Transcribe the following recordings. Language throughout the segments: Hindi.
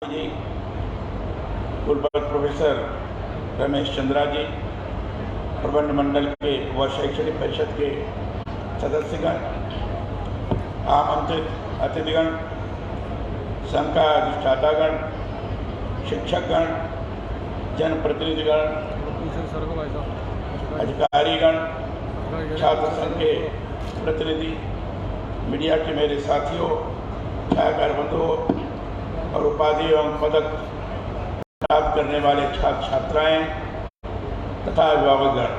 जी, कुलपति प्रोफेसर रमेश चंद्रा जी, प्रबंध मंडल के व शैक्षणिक परिषद के सदस्यगण, आमंत्रित अतिथिगण, संघ का अधिष्ठातागण, शिक्षकगण, जनप्रतिनिधिगण, अधिकारीगण, छात्र संघ के प्रतिनिधि, मीडिया के मेरे साथियों, छायाकार बंधुओं और उपाधि एवं पदक प्राप्त करने वाले छात्र छात्राएं तथा अभिभावकगण,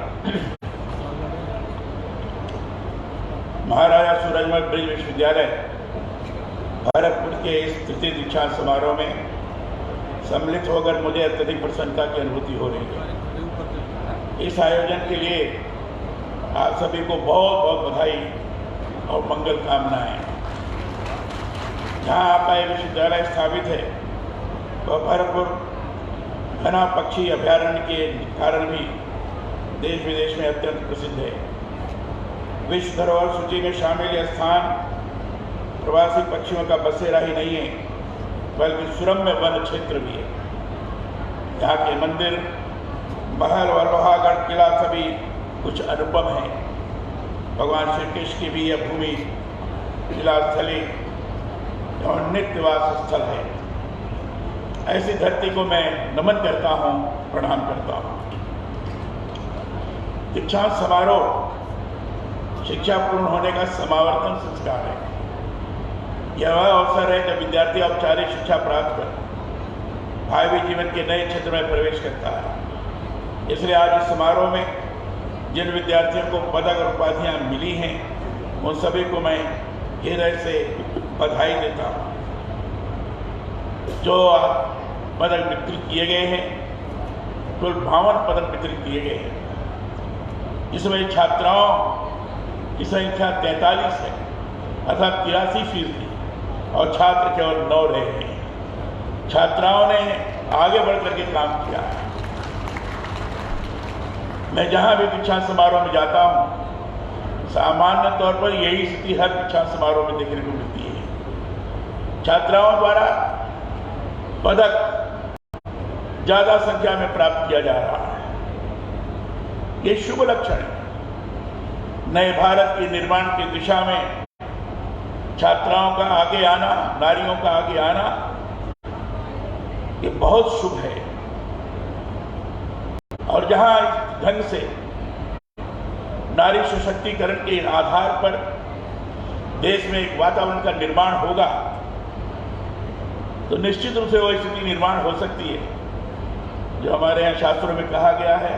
महाराजा सूरजमल ब्रिज विश्वविद्यालय भरतपुर के इस तृतीय दीक्षांत समारोह में सम्मिलित होकर मुझे अत्यधिक प्रसन्नता की अनुभूति हो रही है। इस आयोजन के लिए आप सभी को बहुत बहुत बधाई और मंगल कामनाएं। जहाँ आपका यह विश्वविद्यालय स्थापित है वह भरतपुर घना पक्षी अभ्यारण्य के कारण भी देश विदेश में अत्यंत प्रसिद्ध है। विश्व धरोहर सूची में शामिल यह स्थान प्रवासी पक्षियों का बसेरा ही नहीं है बल्कि सुरम्य वन क्षेत्र भी है। यहाँ के मंदिर, महल और लोहागढ़ किला सभी कुछ अनुपम है। भगवान श्री कृष्ण की भी यह भूमि किला स्थली और नित्य निवास स्थल है। ऐसी धरती को मैं नमन करता हूँ, प्रणाम करता हूँ। दीक्षांत समारोह शिक्षा पूर्ण होने का समावर्तन संस्कार है। यह वह अवसर है जब विद्यार्थी औपचारिक शिक्षा प्राप्त कर भावी जीवन के नए क्षेत्र में प्रवेश करता है। इसलिए आज इस समारोह में जिन विद्यार्थियों को पदक और उपाधियाँ मिली हैं उन सभी को मैं हृदय से बधाई देता हूँ। जो पदक वितरित किए गए हैं, कुल 52 पदक वितरित किए गए हैं। इसमें छात्राओं की संख्या 43 है अर्थात 83% और छात्र केवल 9 रहे हैं। छात्राओं ने आगे बढ़ करके काम किया है। मैं जहाँ भी दीक्षांत समारोह में जाता हूँ सामान्य तौर पर यही स्थिति हर दीक्षांत समारोह में देखने को मिलती है। छात्राओं द्वारा पदक ज्यादा संख्या में प्राप्त किया जा रहा है। ये शुभ लक्षण है। नए भारत के निर्माण की दिशा में छात्राओं का आगे आना, नारियों का आगे आना, ये बहुत शुभ है। और जहां इस ढंग से नारी सशक्तिकरण के आधार पर देश में एक वातावरण का निर्माण होगा तो निश्चित रूप से वो स्थिति निर्माण हो सकती है जो हमारे यहाँ शास्त्रों में कहा गया है,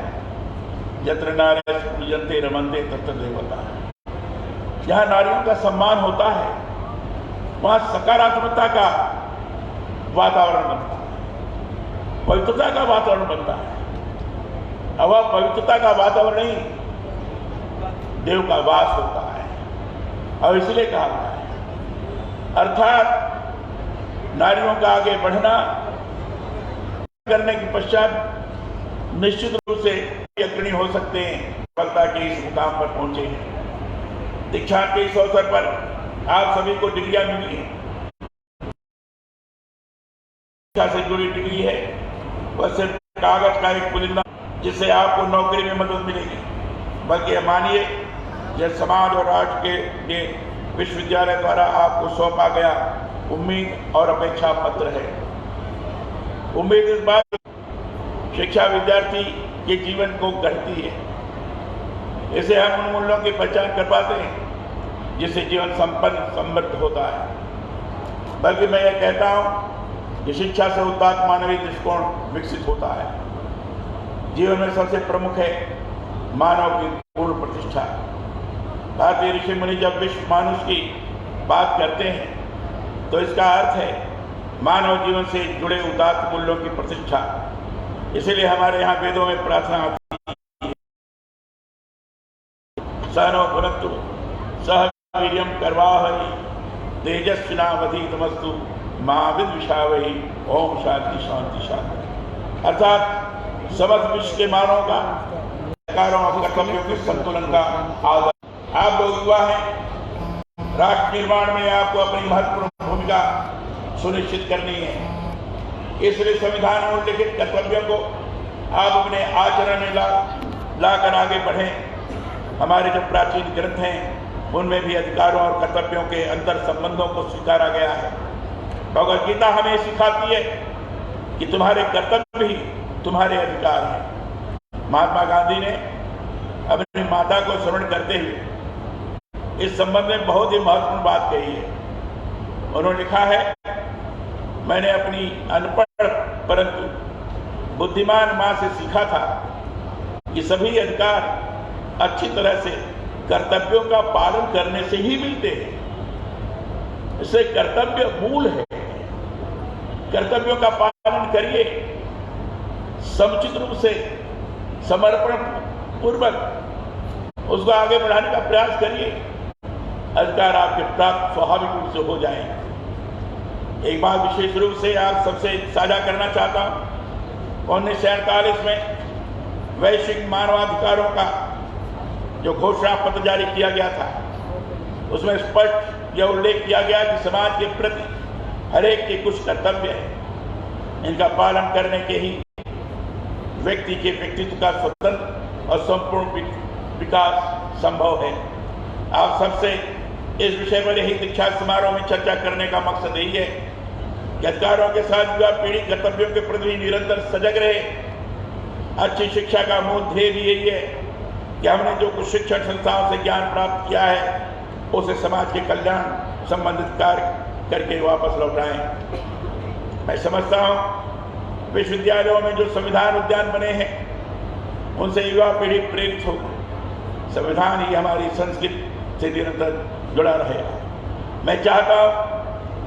यत्र नार्यः पूज्यन्ते रमन्ते तत्र देवता। जहाँ नारियों का सम्मान होता है वहाँ सकारात्मकता का वातावरण बनता है, पवित्रता का वातावरण बनता है। अब वह पवित्रता का वातावरण ही देव का वास होता है और इसलिए कहा गया है। अर्थात नारियों का आगे बढ़ना करने के पश्चात निश्चित रूप से अग्रणी हो सकते हैं, सफलता के इस मुकाम पर पहुंचे हैं। दीक्षांत के इस अवसर पर आप सभी को डिग्रियां मिली हैं। शिक्षा से जुड़ी डिग्री है वह सिर्फ कागज का एक पुलिंदा जिससे आपको नौकरी में मदद मिलेगी, बल्कि मानिए यह समाज और राष्ट्र के लिए विश्वविद्यालय द्वारा आपको सौंपा गया उम्मीद और अपेक्षा पत्र है। उम्मीद इस बात शिक्षा विद्यार्थी के जीवन को गढ़ती है। इसे हम उन मूल्यों की पहचान कर पाते हैं जिससे जीवन संपन्न समृद्ध होता है। बल्कि मैं यह कहता हूँ कि शिक्षा से उदात्त मानवीय दृष्टिकोण विकसित होता है। जीवन में सबसे प्रमुख है मानव की पूर्ण प्रतिष्ठा। भारतीय ऋषि मुनि जब विश्व मानुष की बात करते हैं तो इसका अर्थ है मानव जीवन से जुड़े उदात्त मूल्यों की प्रतिष्ठा। इसीलिए हमारे यहाँ वेदों में प्रार्थना आती है, सहनो भुनक्तु सह वीर्यं करवावहै तेजस्विनावधीतमस्तु मा विद्विषावहै ओम शांति शांति शांति। अर्थात समस्त विश्व के मानवों का कार्यों और कर्तव्यों के संतुलन का आदर। आप लोग युवा हैं, राष्ट्र निर्माण में आपको अपनी महत्वपूर्ण भूमिका सुनिश्चित करनी है। इसलिए संविधान में उल्लिखित कर्तव्यों को आप अपने आचरण में लाकर आगे बढ़ें। हमारे जो प्राचीन ग्रंथ हैं उनमें भी अधिकारों और कर्तव्यों के अंतर संबंधों को स्वीकारा गया है। भगवद गीता हमें सिखाती है कि तुम्हारे कर्तव्य ही तुम्हारे अधिकार हैं। महात्मा गांधी ने अपनी माता को स्मरण करते हुए इस संबंध में बहुत ही महत्वपूर्ण बात कही है। उन्होंने लिखा है, मैंने अपनी अनपढ़ परंतु बुद्धिमान मां से सीखा था कि सभी अधिकार अच्छी तरह से कर्तव्यों का पालन करने से ही मिलते हैं। इससे कर्तव्य मूल है। कर्तव्यों का पालन करिए, समुचित रूप से समर्पण पूर्वक उसको आगे बढ़ाने का प्रयास करिए। अधिकार आपके प्राप्त स्वाभाविक रूप से हो जाएंगे। एक बात विशेष रूप से आप सबसे साझा करना चाहता हूं। 1947 में वैश्विक मानवाधिकारों का जो घोषणा पत्र जारी किया गया था, उसमें स्पष्ट यह उल्लेख किया गया कि समाज के प्रति हरेक के कुछ कर्तव्य हैं। इनका पालन करने के ही व्यक्ति के व्यक्तित्व का स्वतंत्र और संपूर्ण विकास संभव है। आप सबसे इस विषय पर यही दीक्षा समारोह में चर्चा करने का मकसद यही है कि अधिकारों के साथ युवा पीढ़ी कर्तव्यों के प्रति निरंतर सजग रहे। अच्छी शिक्षा का मूल ध्येय भी यही है कि हमने जो कुछ शिक्षण संस्थाओं से ज्ञान प्राप्त किया है उसे समाज के कल्याण संबंधित कार्य करके वापस लौटाएं। मैं समझता हूं विश्वविद्यालयों में जो संविधान उद्यान बने हैं उनसे युवा पीढ़ी प्रेरित हो। संविधान ही हमारी संस्कृति से निरंतर जुड़ा रहेगा। मैं चाहता हूं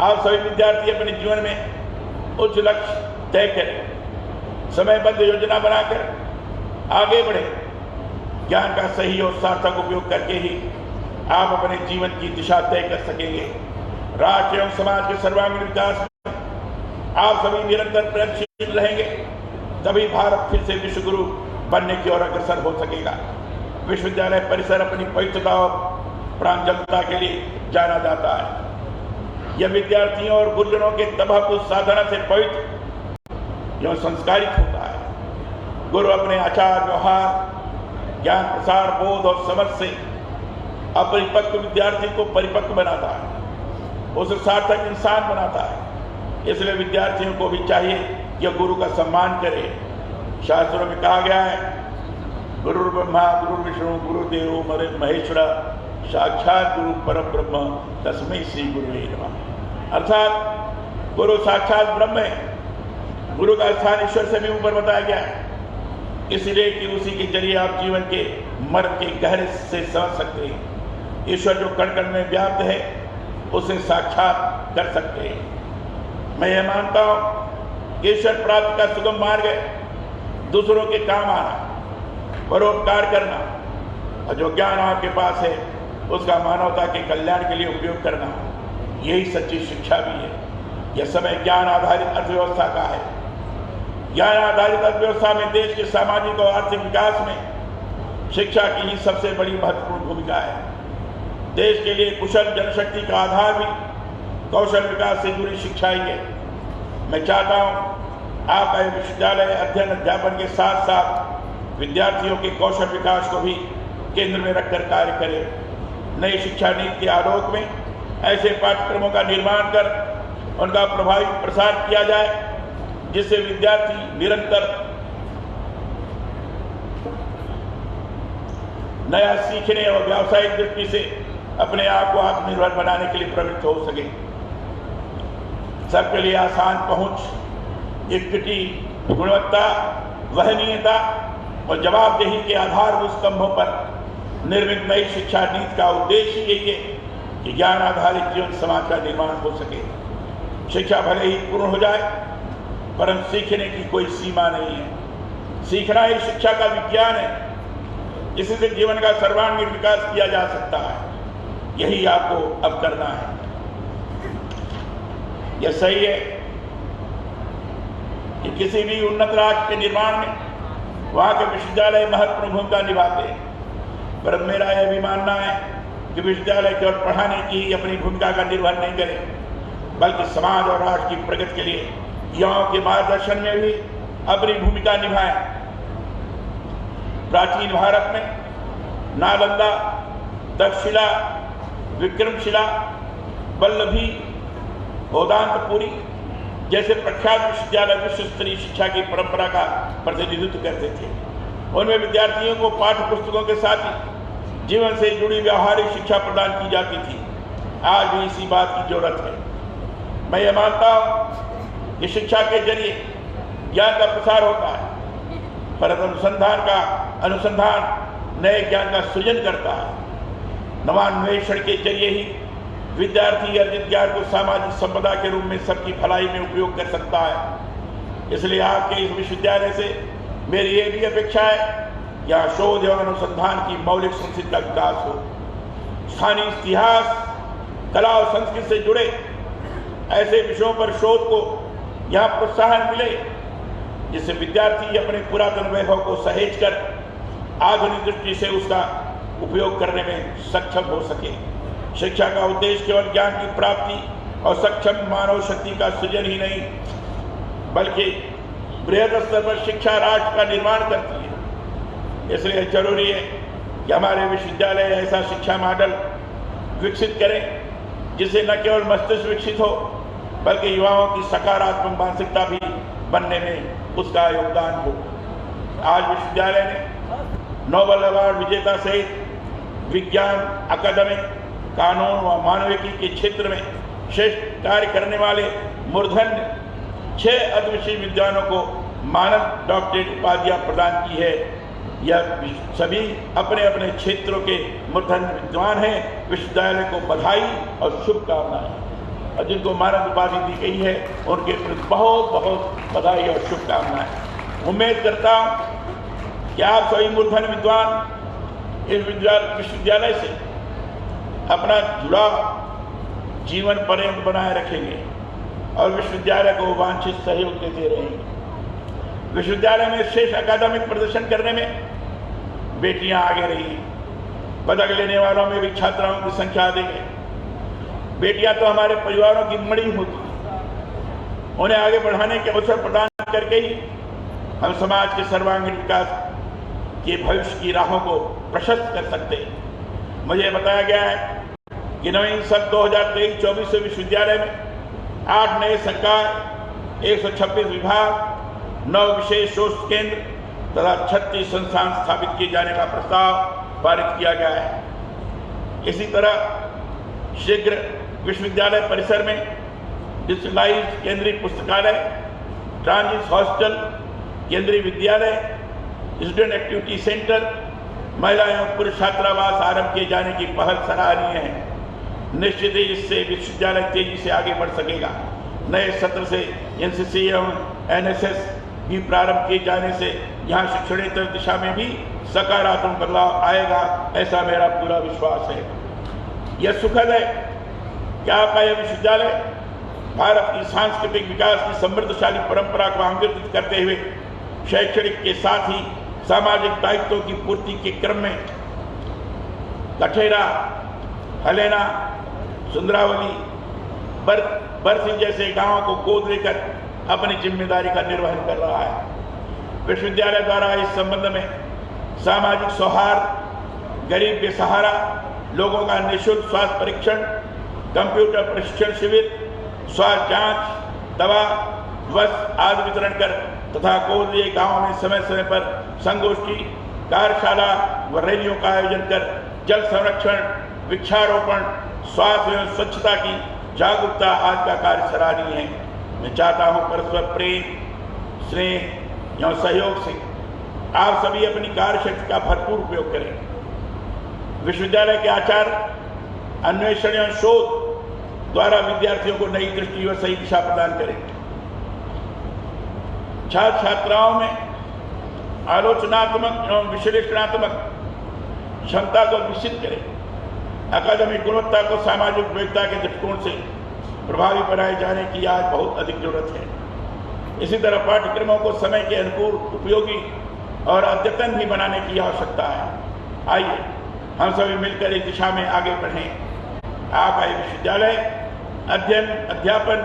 आप सभी विद्यार्थी अपने जीवन में उच्च लक्ष्य तय करें, समयबद्ध योजना बनाकर आगे बढ़े। ज्ञान का सही और सार्थक उपयोग करके ही आप अपने जीवन की दिशा तय कर सकेंगे। राष्ट्र एवं समाज के सर्वांगीण विकास में आप सभी निरंतर प्रयत्नशील रहेंगे, तभी भारत फिर से विश्व गुरु बनने की ओर अग्रसर हो सकेगा। विश्वविद्यालय परिसर अपनी पवित्रता और प्रांजलता के लिए जाना जाता है। यह विद्यार्थियों और गुरुजनों के तबहुकुस साधना से पवित्र एवं संस्कारित होता है। गुरु अपने आचार व्यवहार, ज्ञान प्रसार, बोध और समझ से अपरिपक्व विद्यार्थी को परिपक्व बनाता है, उसे सार्थक इंसान बनाता है। इसलिए विद्यार्थियों को भी चाहिए कि गुरु का सम्मान करे। शास्त्रों में कहा गया है, गुरु ब्रह्मा गुरु विष्णु गुरुदेवो महेश्वरा साक्षात गुरु परम ब्रह्म तस्मै श्री गुरुवे नमः। अर्थात गुरु साक्षात ब्रह्म है। गुरु का स्थान ईश्वर से भी ऊपर बताया गया है, इसलिए कि उसी के जरिए आप जीवन के मर्म के गहरे से समझ सकते हैं। ईश्वर जो कण कण में व्याप्त है उसे साक्षात कर सकते हैं। मैं यह मानता हूं ईश्वर प्राप्ति का सुगम मार्ग है दूसरों के काम आना, परोपकार करना, और जो ज्ञान आपके पास है उसका मानवता के कल्याण के लिए उपयोग करना। यही सच्ची शिक्षा भी है। यह समय ज्ञान आधारित अर्थव्यवस्था का है। ज्ञान आधारित अर्थव्यवस्था में देश के सामाजिक और आर्थिक विकास में शिक्षा की ही सबसे बड़ी महत्वपूर्ण भूमिका है। देश के लिए कुशल जनशक्ति का आधार भी कौशल विकास से जुड़ी शिक्षा ही है। मैं चाहता हूं आपका विश्वविद्यालय अध्ययन अध्यापन के साथ साथ विद्यार्थियों के कौशल विकास को भी केंद्र में रखकर कार्य करे। नई शिक्षा नीति के आलोक में ऐसे पाठ्यक्रमों का निर्माण कर उनका प्रभावी प्रसार किया जाए जिससे विद्यार्थी निरंतर नया सीखने और व्यावसायिक दृष्टि से अपने आप को आत्मनिर्भर बनाने के लिए प्रवृत्त हो सके। सबके लिए आसान पहुंच, इक्विटी, गुणवत्ता, वहनीयता और जवाबदेही के आधारभूत स्तंभों पर निर्मित नई शिक्षा नीति का उद्देश्य यही है कि ज्ञान आधारित जीवन समाज का निर्माण हो सके। शिक्षा भले ही पूर्ण हो जाए परंतु सीखने की कोई सीमा नहीं है। सीखना ही शिक्षा का विज्ञान है, जिससे जीवन का सर्वांगीण विकास किया जा सकता है। यही आपको अब करना है। यह सही है कि किसी भी उन्नत राष्ट्र के निर्माण में वहां के विश्वविद्यालय महत्वपूर्ण भूमिका निभाते हैं, पर मेरा यह भी मानना है कि विश्वविद्यालय केवल पढ़ाने की अपनी भूमिका का निर्वहन नहीं करें, बल्कि समाज और राष्ट्र की प्रगति के लिए युवाओं के मार्गदर्शन में भी अपनी भूमिका निभाएं। प्राचीन भारत में नालंदा, तक्षशिला, विक्रमशिला, वल्लभी, वेदांतपुरी जैसे प्रख्यात विश्वविद्यालय विश्व स्तरीय शिक्षा की परंपरा का प्रतिनिधित्व करते थे। उनमें विद्यार्थियों को पाठ्य पुस्तकों के साथ ही जीवन से जुड़ी व्यावहारिक शिक्षा प्रदान की जाती थी। आज भी इसी बात की जरूरत है। मैं ये मानता हूँ कि शिक्षा के जरिए ज्ञान का प्रसार होता है, परंतु अनुसंधान नए ज्ञान का सृजन करता है। नवान्वेषण के जरिए ही विद्यार्थी अर्जित ज्ञान को सामाजिक संपदा के रूप में सबकी भलाई में उपयोग कर सकता है। इसलिए आपके इस विश्वविद्यालय से मेरी ये भी अपेक्षा है कि यहाँ शोध एवं अनुसंधान की मौलिक संस्कृति का विकास हो। स्थानीय इतिहास, कला और संस्कृति से जुड़े ऐसे विषयों पर शोध को यहाँ प्रोत्साहन मिले, जिससे विद्यार्थी अपने पुरातन वैभव को सहेज कर आधुनिक दृष्टि से उसका उपयोग करने में सक्षम हो सके। शिक्षा का उद्देश्य केवल ज्ञान की प्राप्ति और सक्षम मानव शक्ति का सृजन ही नहीं, बल्कि बृहद स्तर पर शिक्षा राष्ट्र का निर्माण करती है। इसलिए जरूरी है कि हमारे विश्वविद्यालय ऐसा शिक्षा मॉडल विकसित करें जिससे न केवल मस्तिष्क विकसित हो, बल्कि युवाओं की सकारात्मक मानसिकता भी बनने में उसका योगदान हो। आज विश्वविद्यालय ने नोबेल अवार्ड विजेता सहित विज्ञान, अकादमिक, कानून व मानविकी के क्षेत्र में श्रेष्ठ कार्य करने वाले मूर्धन्य 6 अद्वितीय विद्वानों को मानद डॉक्टरेट उपाधियां प्रदान की है। यह सभी अपने अपने क्षेत्रों के मूर्धन्य विद्वान हैं। विश्वविद्यालय को बधाई और शुभकामनाएं, और जिनको मानद उपाधि दी गई है उनके प्रति बहुत बहुत बधाई और शुभकामनाएं। उम्मीद करता हूँ कि आप सभी मूर्धन्य विद्वान इस विश्वविद्यालय से अपना जुड़ाव जीवन पर्यंत बनाए रखेंगे और विश्वविद्यालय को वांछित सहयोग देते रहेंगे। विश्वविद्यालय में श्रेष्ठ अकादमिक प्रदर्शन करने में बेटियां आगे रही, पदक लेने वालों में भी छात्राओं की संख्या अधिक है। बेटियां तो हमारे परिवारों की मणि होती हैं। उन्हें आगे बढ़ाने के अवसर प्रदान करके ही हम समाज के सर्वांगीण विकास के भविष्य की राहों को प्रशस्त कर सकते हैं। मुझे बताया गया है कि नवीन सन 2023-24 विश्वविद्यालय में 8 नए संकाय, 126 विभाग, 9 विशेष शोध केंद्र तथा 36 संस्थान स्थापित किए जाने का प्रस्ताव पारित किया गया है। इसी तरह शीघ्र विश्वविद्यालय परिसर में डिजिटलाइज्ड केंद्रीय पुस्तकालय, ट्रांजिट हॉस्टल, केंद्रीय विद्यालय, स्टूडेंट एक्टिविटी सेंटर, महिला एवं पुरुष छात्रावास आरंभ किए जाने की पहल सराहनीय है। निश्चित ही इससे विश्वविद्यालय तेजी से आगे बढ़ सकेगा। नए सत्र से एनसीसी एवं एनएसएस भी प्रारंभ किए जाने से यहाँ शिक्षणेतर दिशा में भी सकारात्मक बदलाव आएगा, ऐसा मेरा पूरा विश्वास है। यह सुखद है कि आपका यह विश्वविद्यालय भारत की सांस्कृतिक विकास की समृद्धशाली परंपरा को आंगित करते हुए शैक्षणिक के साथ ही सामाजिक दायित्वों की पूर्ति के क्रम में कठेरा, हलेना, सुंदरावली, बरसी जैसे गांवों को गोद लेकर अपनी जिम्मेदारी का निर्वहन कर रहा है। विश्वविद्यालय द्वारा इस संबंध में सामाजिक सौहार्द, गरीब बेसहारा लोगों का निःशुल्क स्वास्थ्य परीक्षण, कंप्यूटर प्रशिक्षण शिविर, स्वास्थ्य जांच, दवा, वस्त्र आदि वितरण कर तथा गोद लिए गाँव में समय समय पर संगोष्ठी, कार्यशाला व रैलियों का आयोजन कर जल संरक्षण, वृक्षारोपण, स्वास्थ्य एवं स्वच्छता की जागरूकता आज का कार्य सराहनीय है। मैं चाहता हूँ परस्पर प्रेम, स्नेह एवं सहयोग से आप सभी अपनी कार्यशक्ति का भरपूर उपयोग करें। विश्वविद्यालय के आचार्य अन्वेषण एवं शोध द्वारा विद्यार्थियों को नई दृष्टि व सही दिशा प्रदान करें। छात्र छात्राओं में आलोचनात्मक एवं विश्लेषणात्मक क्षमता को विकसित करें। अकादमिक गुणवत्ता को सामाजिक उपयोगिता के दृष्टिकोण से प्रभावी बनाए जाने की आज बहुत अधिक जरूरत है। इसी तरह पाठ्यक्रमों को समय के अनुकूल, उपयोगी और अद्यतन भी बनाने की आवश्यकता है। आइए हम सभी मिलकर इस दिशा में आगे बढ़ें। आपका विश्वविद्यालय अध्ययन, अध्यापन,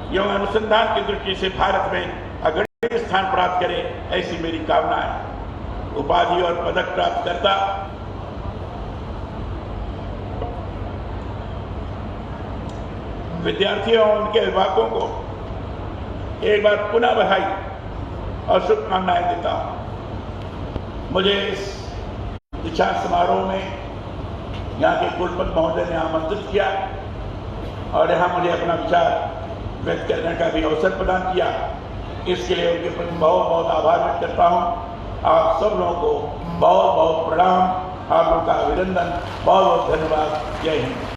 एवं अनुसंधान की दृष्टि से भारत में अग्रणी स्थान प्राप्त करे, ऐसी मेरी कामना है। उपाधि और पदक प्राप्त करता विद्यार्थियों और उनके अभिभावकों को एक बार पुनः बधाई और शुभकामनाएं देता हूं। मुझे इस दीक्षांत समारोह में यहाँ के कुलपति महोदय ने आमंत्रित किया और यहाँ मुझे अपना विचार व्यक्त करने का भी अवसर प्रदान किया। इसके लिए उनके प्रति बहुत बहुत आभार व्यक्त करता हूँ। आप सब लोगों को बहुत बहुत प्रणाम, आप लोगों का अभिनंदन, बहुत बहुत धन्यवाद। जय हिंद।